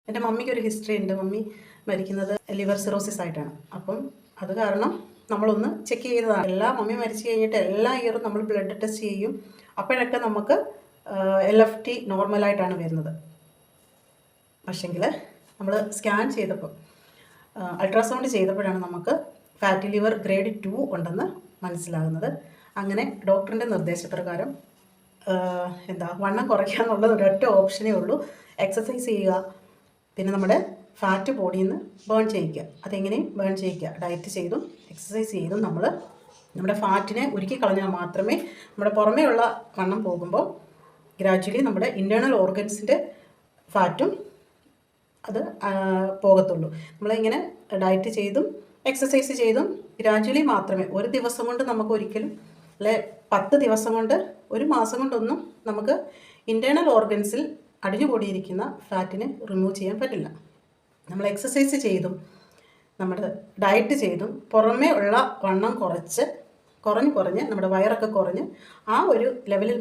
എൻ്റെ മമ്മിക്കൊരു ഹിസ്റ്ററി ഉണ്ട്. മമ്മി മരിക്കുന്നത് ലിവർ സിറോസിസ് ആയിട്ടാണ്. അപ്പം അത് കാരണം നമ്മളൊന്ന് ചെക്ക് ചെയ്തതാണ്. മമ്മി മരിച്ചു കഴിഞ്ഞിട്ട് എല്ലാ ഇയറും നമ്മൾ ബ്ലഡ് ടെസ്റ്റ് ചെയ്യും. അപ്പോഴൊക്കെ നമുക്ക് LFT നോർമലായിട്ടാണ് വരുന്നത്. പക്ഷെങ്കിൽ നമ്മൾ സ്കാൻ ചെയ്തപ്പോൾ അൾട്രാസൗണ്ട് ചെയ്തപ്പോഴാണ് നമുക്ക് ഫാറ്റി ലിവർ ഗ്രേഡ് 2 ഉണ്ടെന്ന് മനസ്സിലാകുന്നത്. അങ്ങനെ ഡോക്ടറിൻ്റെ നിർദ്ദേശപ്രകാരം വണ്ണം കുറയ്ക്കുക എന്നുള്ളത് ഒരൊറ്റ ഓപ്ഷനേ ഉള്ളൂ. എക്സസൈസ് ചെയ്യുക, പിന്നെ നമ്മുടെ ഫാറ്റ് ബോഡിയിൽ നിന്ന് ബേൺ ചെയ്യിക്കുക. അതെങ്ങനെയും ബേൺ ചെയ്യിക്കുക. ഡയറ്റ് ചെയ്തും എക്സസൈസ് ചെയ്തും നമ്മുടെ ഫാറ്റിനെ ഉരുക്കി കളഞ്ഞാൽ മാത്രമേ നമ്മുടെ പുറമേ ഉള്ള വണ്ണം പോകുമ്പോൾ ഗ്രാജ്വലി നമ്മുടെ ഇൻറ്റേർണൽ ഓർഗൻസിൻ്റെ ഫാറ്റും അത് പോകത്തുള്ളൂ. നമ്മളിങ്ങനെ ഡയറ്റ് ചെയ്തും എക്സസൈസ് ചെയ്തും ഗ്രാജ്വലി മാത്രമേ, ഒരു ദിവസം കൊണ്ട് നമുക്ക് ഒരിക്കലും, അല്ലെ 10 ദിവസം കൊണ്ട്, ഒരു മാസം കൊണ്ടൊന്നും നമുക്ക് ഇൻറ്റേർണൽ ഓർഗൻസിൽ അടിഞ്ഞുകൂടിയിരിക്കുന്ന ഫാറ്റിനെ റിമൂവ് ചെയ്യാൻ പറ്റില്ല. നമ്മൾ എക്സസൈസ് ചെയ്തും നമ്മുടെ ഡയറ്റ് ചെയ്തും പുറമേ ഉള്ള വണ്ണം കുറഞ്ഞ് നമ്മുടെ വയറൊക്കെ കുറഞ്ഞ് ആ ഒരു ലെവലിൽ